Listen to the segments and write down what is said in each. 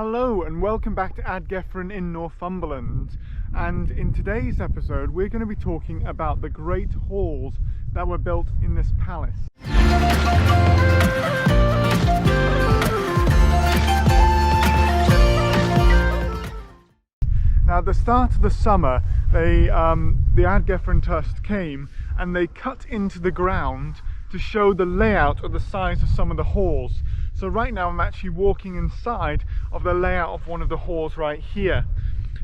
Hello and welcome back to Ad Gefrin in Northumberland, and in today's episode we're going to be talking about the great halls that were built in this palace. Now at the start of the summer the Ad Gefrin Trust came and they cut into the ground to show the layout of the size of some of the halls. So right now I'm actually walking inside of the layout of one of the halls right here.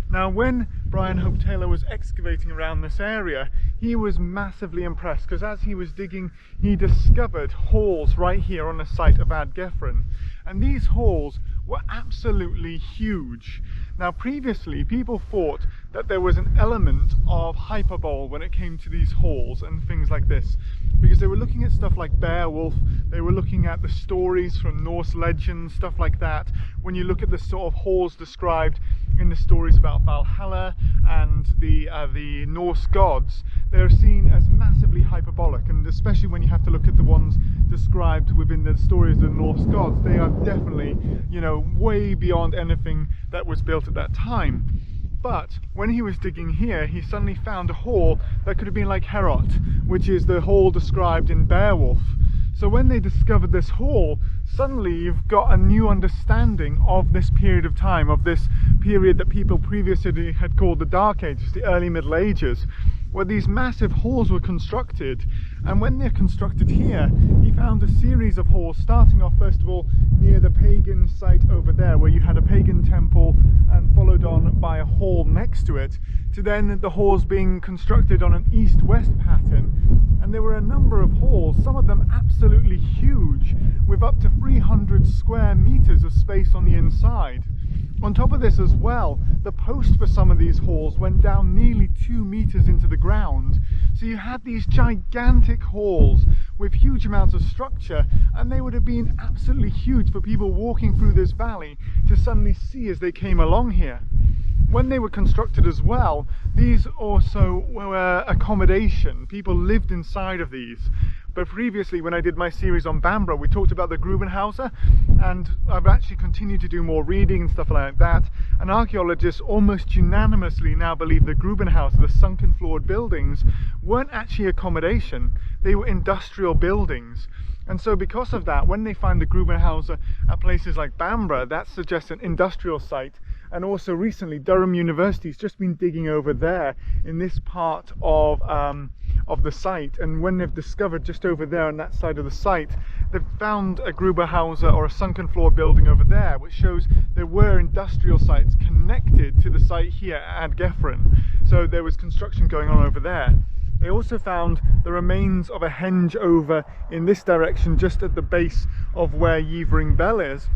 Now when Brian Hope Taylor was excavating around this area, he was massively impressed because as he was digging he discovered halls right here on the site of Ad Gefrin, and these halls were absolutely huge. Now previously people thought that there was an element of hyperbole when it came to these halls and things like this, because they were looking at stuff like Beowulf, they were looking at the stories from Norse legends, stuff like that. When you look at the sort of halls described in the stories about Valhalla and the Norse gods, they're seen as massively hyperbolic, and especially when you have to look at the ones described within the stories of the Norse gods, they are definitely, you know, way beyond anything that was built at that time. But when he was digging here, he suddenly found a hall that could have been like Herod, which is the hall described in Beowulf. So when they discovered this hall, suddenly you've got a new understanding of this period of time, of this period that people previously had called the Dark Ages, the early Middle Ages, where these massive halls were constructed. And when they're constructed here, he found a series of halls, starting off first of all near the pagan site over there, where you had a pagan temple, and followed on by a hall next to it, to then the halls being constructed on an east-west pattern. And there were a number of halls, some of them absolutely huge, with up to 300 square meters of space on the inside. On top of this as well, the post for some of these halls went down nearly 2 meters into the ground. So you had these gigantic halls with huge amounts of structure, and they would have been absolutely huge for people walking through this valley to suddenly see as they came along here. When they were constructed as well, these also were accommodation. People lived inside of these. But previously, when I did my series on Bamborough, we talked about the Grubenhauser, and I've actually continued to do more reading and stuff like that. And archaeologists almost unanimously now believe the Grubenhauser, the sunken floored buildings, weren't actually accommodation. They were industrial buildings. And so because of that, when they find the Grubenhauser at places like Bamborough, that suggests an industrial site. And also recently, Durham University's just been digging over there in this part of the site, and when they've discovered just over there on that side of the site, they've found a Grubenhauser or a sunken floor building over there, which shows there were industrial sites connected to the site here at Ad Gefrin. So there was construction going on over there. They also found the remains of a henge over in this direction, just at the base of where Yevering Bell is.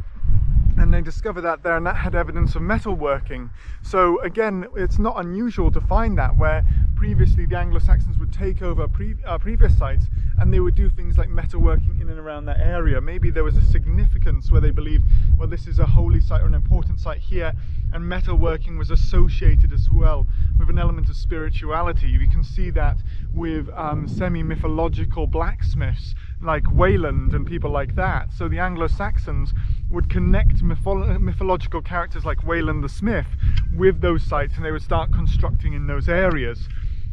And they discovered that there, and that had evidence of metalworking. So again, it's not unusual to find that, where previously the Anglo-Saxons would take over previous sites and they would do things like metalworking in and around that area. Maybe there was a significance where they believed, well, this is a holy site or an important site here, and metalworking was associated as well with an element of spirituality. We can see that with semi-mythological blacksmiths like Wayland and people like that. So the Anglo-Saxons would connect mythological characters like Wayland the Smith with those sites, and they would start constructing in those areas.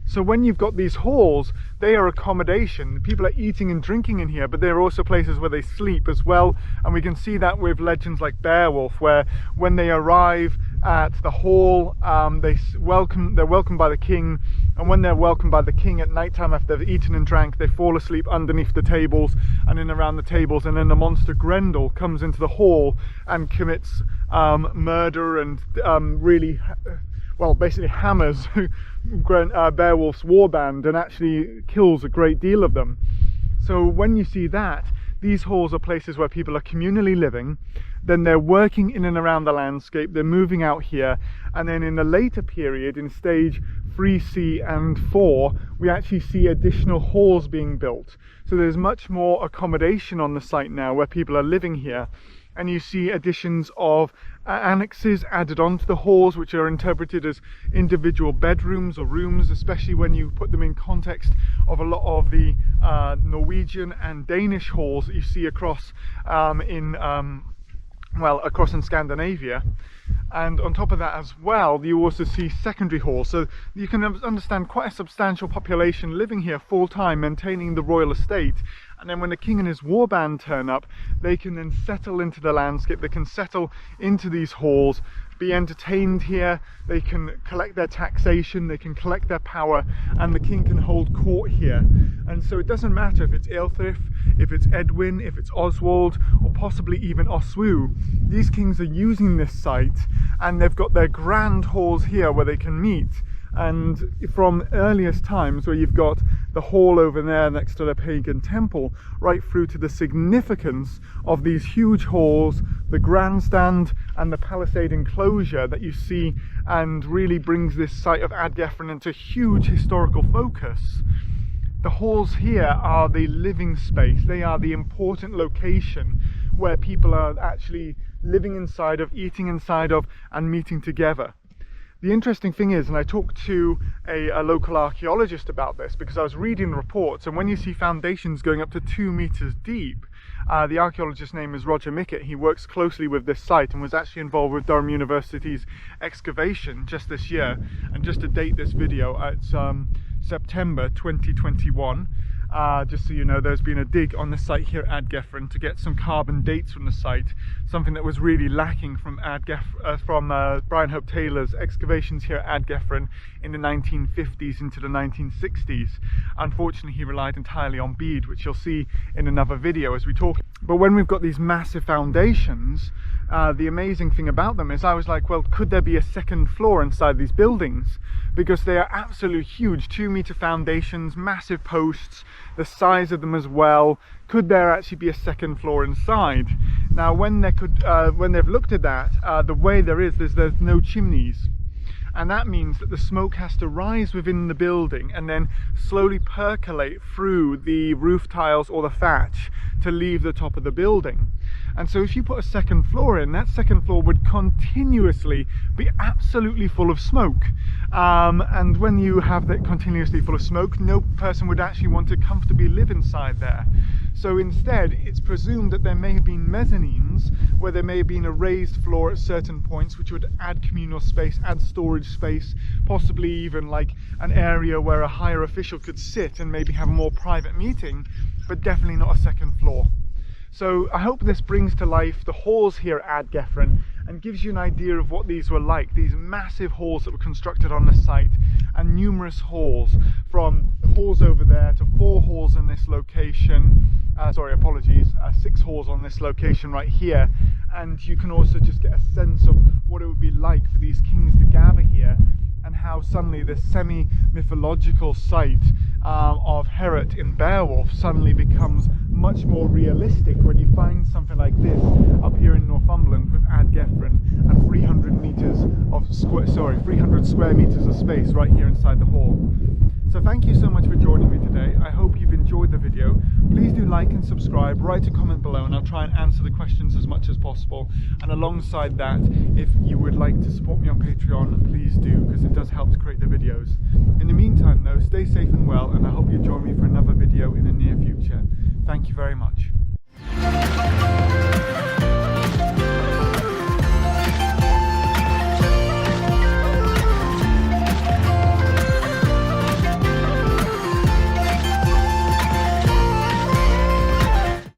So when you've got these halls, they are accommodation. People are eating and drinking in here, but they're also places where they sleep as well. And we can see that with legends like Beowulf, where when they arrive at the hall, they're welcomed by the king. And when they're welcomed by the king at night time after they've eaten and drank, they fall asleep underneath the tables and in around the tables. And then the monster Grendel comes into the hall and commits murder and basically hammers Beowulf's warband and actually kills a great deal of them. So when you see that, these halls are places where people are communally living, then they're working in and around the landscape, they're moving out here, and then in the later period, in stage 3C and 4, we actually see additional halls being built. So there's much more accommodation on the site now where people are living here. And you see additions of annexes added onto the halls, which are interpreted as individual bedrooms or rooms, especially when you put them in context of a lot of the Norwegian and Danish halls that you see across in well, across in Scandinavia. And on top of that as well, you also see secondary halls. So you can understand quite a substantial population living here full time, maintaining the royal estate. And then when the king and his warband turn up, they can then settle into the landscape, they can settle into these halls, be entertained here, they can collect their taxation, they can collect their power, and the king can hold court here. And so it doesn't matter if it's Ealhthric, if it's Edwin, if it's Oswald, or possibly even Oswiu. These kings are using this site, and they've got their grand halls here where they can meet. And from earliest times, where you've got the hall over there next to the pagan temple, right through to the significance of these huge halls, the grandstand and the palisade enclosure that you see, and really brings this site of Ad Gefrin into huge historical focus. The halls here are the living space, they are the important location where people are actually living inside of, eating inside of, and meeting together. The interesting thing is, and I talked to a local archaeologist about this because I was reading the reports, and when you see foundations going up to 2 meters deep, the archaeologist's name is Roger Mickett. He works closely with this site and was actually involved with Durham University's excavation just this year. And just to date this video, it's September 2021. Just so you know, there's been a dig on the site here at Ad Gefrin to get some carbon dates from the site, something that was really lacking from Brian Hope Taylor's excavations here at Ad Gefrin in the 1950s into the 1960s. Unfortunately, he relied entirely on bead, which you'll see in another video as we talk. But when we've got these massive foundations, the amazing thing about them is I was like, well, could there be a second floor inside these buildings? Because they are absolutely huge, 2-meter foundations, massive posts, the size of them as well. Could there actually be a second floor inside? Now, when they've looked at that, the way there's no chimneys. And that means that the smoke has to rise within the building and then slowly percolate through the roof tiles or the thatch to leave the top of the building. And so if you put a second floor in, that second floor would continuously be absolutely full of smoke. And when you have that continuously full of smoke, no person would actually want to comfortably live inside there. So instead, it's presumed that there may have been mezzanines, where there may have been a raised floor at certain points, which would add communal space, add storage space, possibly even like an area where a higher official could sit and maybe have a more private meeting, but definitely not a second floor. So I hope this brings to life the halls here at Ad Gefrin and gives you an idea of what these were like, these massive halls that were constructed on the site, and numerous halls, from the halls over there to 4 halls in this location, 6 halls on this location right here. And you can also just get a sense of what it would be like for these kings to gather here, and how suddenly this semi-mythological site of Herod in Beowulf suddenly becomes much more realistic when you find something like this up here in Northumberland with Ad Gefrin and 300 square meters of space right here inside the hall. So thank you so much for joining me today. I hope you've enjoyed the video. Please do like and subscribe, write a comment below, and I'll try and answer the questions as much as possible. And alongside that, if you would like to support me on Patreon, please do, because it does help to create the videos. In the meantime though, stay safe and well, and I hope you join me for another video in the near future. Thank you very much.